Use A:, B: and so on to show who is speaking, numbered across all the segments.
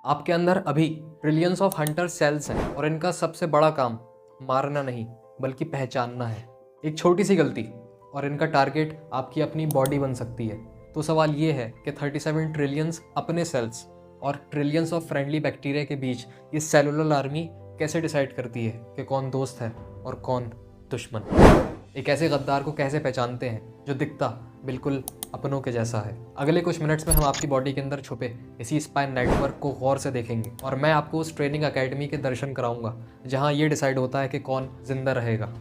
A: आपके अंदर अभी ट्रिलियंस ऑफ हंटर सेल्स हैं और इनका सबसे बड़ा काम मारना नहीं बल्कि पहचानना है। एक छोटी सी गलती और इनका टारगेट आपकी अपनी बॉडी बन सकती है। तो सवाल ये है कि 37 ट्रिलियंस अपने सेल्स और ट्रिलियंस ऑफ फ्रेंडली बैक्टीरिया के बीच ये सेलुलर आर्मी कैसे डिसाइड करती है कि कौन दोस्त है और कौन दुश्मन। एक ऐसे गद्दार को कैसे पहचानते हैं जो दिखता बिल्कुल अपनों के जैसा है। अगले कुछ मिनट्स में हम आपकी बॉडी के अंदर छुपे इसी स्पाइन नेटवर्क को गौर से देखेंगे और मैं आपको उस ट्रेनिंग एकेडमी के दर्शन कराऊंगा जहां ये डिसाइड होता है कि कौन जिंदा रहेगा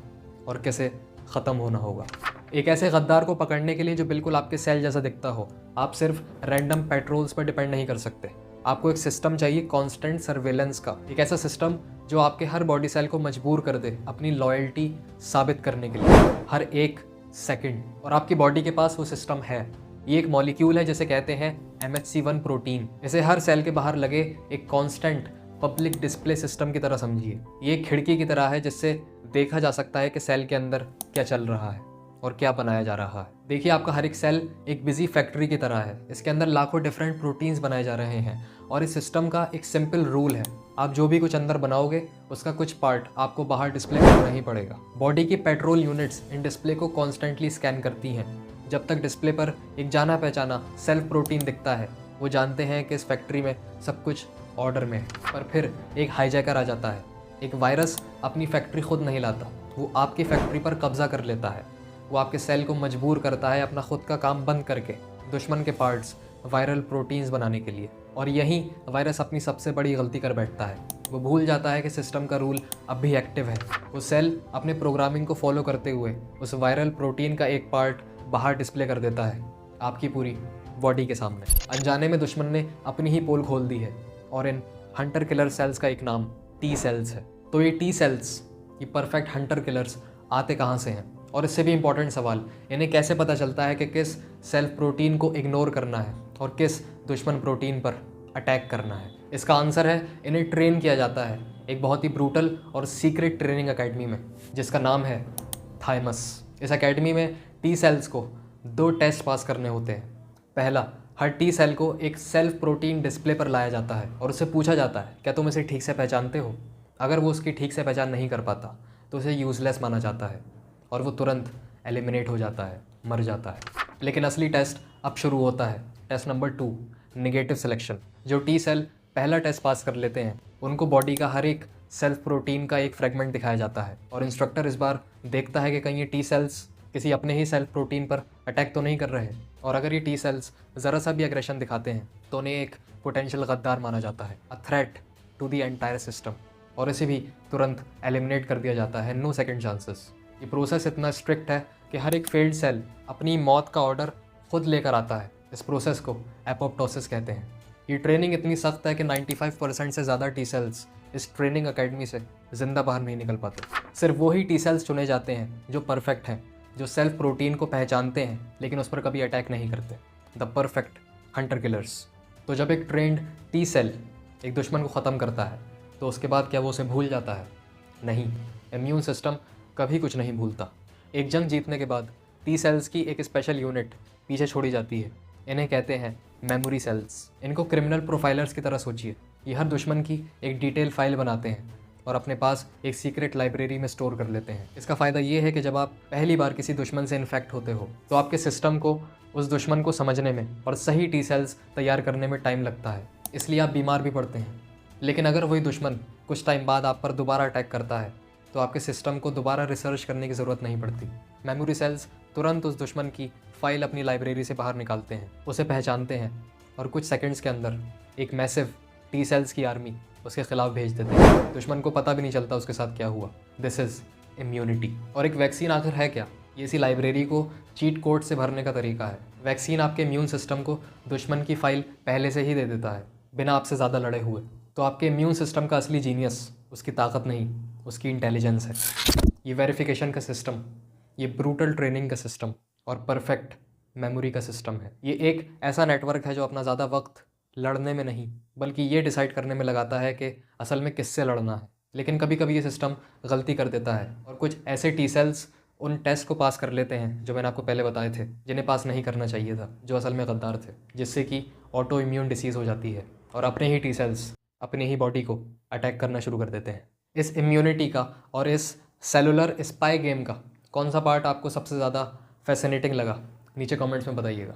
A: और कैसे ख़त्म होना होगा। एक ऐसे गद्दार को पकड़ने के लिए जो बिल्कुल आपके सेल जैसा दिखता हो, आप सिर्फ रैंडम पेट्रोल्स पर डिपेंड नहीं कर सकते। आपको एक सिस्टम चाहिए कॉन्स्टेंट सर्वेलेंस का, एक ऐसा सिस्टम जो आपके हर बॉडी सेल को मजबूर कर दे अपनी लॉयल्टी साबित करने के लिए हर एक सेकंड। और आपकी बॉडी के पास वो सिस्टम है। ये एक मॉलिक्यूल है जिसे कहते हैं MHC1 प्रोटीन। इसे हर सेल के बाहर लगे एक कांस्टेंट पब्लिक डिस्प्ले सिस्टम की तरह समझिए। ये एक खिड़की की तरह है जिससे देखा जा सकता है कि सेल के अंदर क्या चल रहा है और क्या बनाया जा रहा है। देखिए, आपका हर एक सेल एक बिजी फैक्ट्री की तरह है। इसके अंदर लाखों डिफरेंट प्रोटीन्स बनाए जा रहे हैं और इस सिस्टम का एक सिंपल रूल है, आप जो भी कुछ अंदर बनाओगे उसका कुछ पार्ट आपको बाहर डिस्प्ले करना ही पड़ेगा। बॉडी की पेट्रोल यूनिट्स इन डिस्प्ले को कॉन्स्टेंटली स्कैन करती हैं। जब तक डिस्प्ले पर एक जाना पहचाना सेल्फ प्रोटीन दिखता है, वो जानते हैं कि इस फैक्ट्री में सब कुछ ऑर्डर में है। पर फिर एक हाईजैकर आ जाता है। एक वायरस अपनी फैक्ट्री खुद नहीं लाता, वो आपकी फैक्ट्री पर कब्जा कर लेता है। वो आपके सेल को मजबूर करता है अपना खुद का काम बंद करके दुश्मन के पार्ट्स वायरल प्रोटीन्स बनाने के लिए। और यहीं वायरस अपनी सबसे बड़ी गलती कर बैठता है। वो भूल जाता है कि सिस्टम का रूल अब भी एक्टिव है। वो सेल अपने प्रोग्रामिंग को फॉलो करते हुए उस वायरल प्रोटीन का एक पार्ट बाहर डिस्प्ले कर देता है आपकी पूरी बॉडी के सामने। अनजाने में दुश्मन ने अपनी ही पोल खोल दी है और इन हंटर किलर सेल्स का एक नाम T सेल्स है। तो ये T सेल्स, ये परफेक्ट हंटर किलर्स आते कहाँ से हैं? और इससे भी इम्पोर्टेंट सवाल, इन्हें कैसे पता चलता है कि किस सेल्फ प्रोटीन को इग्नोर करना है और किस दुश्मन प्रोटीन पर अटैक करना है? इसका आंसर है, इन्हें ट्रेन किया जाता है एक बहुत ही ब्रूटल और सीक्रेट ट्रेनिंग एकेडमी में जिसका नाम है थाइमस। इस एकेडमी में T सेल्स को 2 टेस्ट पास करने होते हैं। पहला, हर T सेल को एक सेल्फ प्रोटीन डिस्प्ले पर लाया जाता है और उससे पूछा जाता है क्या तुम इसे ठीक से पहचानते हो? अगर वो उसकी ठीक से पहचान नहीं कर पाता तो उसे यूजलेस माना जाता है और वो तुरंत एलिमिनेट हो जाता है, मर जाता है। लेकिन असली टेस्ट अब शुरू होता है। Test number 2, negative selection. जो T सेल पहला टेस्ट पास कर लेते हैं उनको बॉडी का हर एक सेल्फ प्रोटीन का एक फ्रेगमेंट दिखाया जाता है और इंस्ट्रक्टर इस बार देखता है कि कहीं ये T सेल्स किसी अपने ही सेल्फ प्रोटीन पर अटैक तो नहीं कर रहे। और अगर ये T सेल्स ज़रा सा भी एग्रेशन दिखाते हैं तो उन्हें एक पोटेंशियल गद्दार माना जाता है, a threat to the entire system, और इसे भी तुरंत एलिमिनेट कर दिया जाता है, नो सेकेंड चांसेस। ये प्रोसेस इतना स्ट्रिक्ट है कि हर एक फेल्ड सेल अपनी मौत का ऑर्डर खुद लेकर आता है। इस प्रोसेस को एपोप्टोसिस कहते हैं। ये ट्रेनिंग इतनी सख्त है कि 95% से ज़्यादा T सेल्स इस ट्रेनिंग एकेडमी से ज़िंदा बाहर नहीं निकल पाते। सिर्फ वही T सेल्स चुने जाते हैं जो परफेक्ट हैं, जो सेल्फ प्रोटीन को पहचानते हैं लेकिन उस पर कभी अटैक नहीं करते, द परफेक्ट हंटर किलर्स। तो जब एक ट्रेंड T सेल एक दुश्मन को ख़त्म करता है तो उसके बाद क्या वो उसे भूल जाता है? नहीं, इम्यून सिस्टम कभी कुछ नहीं भूलता। एक जंग जीतने के बाद T सेल्स की एक स्पेशल यूनिट पीछे छोड़ी जाती है। इन्हें कहते हैं मेमोरी सेल्स। इनको क्रिमिनल प्रोफाइलर्स की तरह सोचिए। ये हर दुश्मन की एक डिटेल फाइल बनाते हैं और अपने पास एक सीक्रेट लाइब्रेरी में स्टोर कर लेते हैं। इसका फ़ायदा ये है कि जब आप पहली बार किसी दुश्मन से इन्फेक्ट होते हो तो आपके सिस्टम को उस दुश्मन को समझने में और सही T सेल्स तैयार करने में टाइम लगता है, इसलिए आप बीमार भी पड़ते हैं। लेकिन अगर वही दुश्मन कुछ टाइम बाद आप पर दोबारा अटैक करता है तो आपके सिस्टम को दोबारा रिसर्च करने की ज़रूरत नहीं पड़ती। मेमोरी सेल्स तुरंत उस दुश्मन की फ़ाइल अपनी लाइब्रेरी से बाहर निकालते हैं, उसे पहचानते हैं और कुछ सेकंड्स के अंदर एक मैसिव T सेल्स की आर्मी उसके खिलाफ भेज देते हैं। दुश्मन को पता भी नहीं चलता उसके साथ क्या हुआ। This is immunity. और एक वैक्सीन आखिर है क्या? ये इसी लाइब्रेरी को चीट कोड से भरने का तरीका है। वैक्सीन आपके इम्यून सिस्टम को दुश्मन की फ़ाइल पहले से ही दे देता है, बिना आपसे ज़्यादा लड़े हुए। तो आपके इम्यून सिस्टम का असली जीनियस उसकी ताकत नहीं, उसकी इंटेलिजेंस है। ये वेरिफिकेशन का सिस्टम, ये ब्रूटल ट्रेनिंग का सिस्टम और परफेक्ट मेमोरी का सिस्टम है। ये एक ऐसा नेटवर्क है जो अपना ज़्यादा वक्त लड़ने में नहीं बल्कि ये डिसाइड करने में लगाता है कि असल में किससे लड़ना है। लेकिन कभी कभी ये सिस्टम गलती कर देता है और कुछ ऐसे T सेल्स उन टेस्ट को पास कर लेते हैं जो मैंने आपको पहले बताए थे, जिन्हें पास नहीं करना चाहिए था, जो असल में गद्दार थे, जिससे कि ऑटो इम्यून डिसीज़ हो जाती है और अपने ही टी सेल्स अपनी ही बॉडी को अटैक करना शुरू कर देते हैं। इस इम्यूनिटी का और इस सेलुलर स्पाई गेम का कौन सा पार्ट आपको सबसे ज़्यादा फैसिनेटिंग लगा, नीचे कमेंट्स में बताइएगा।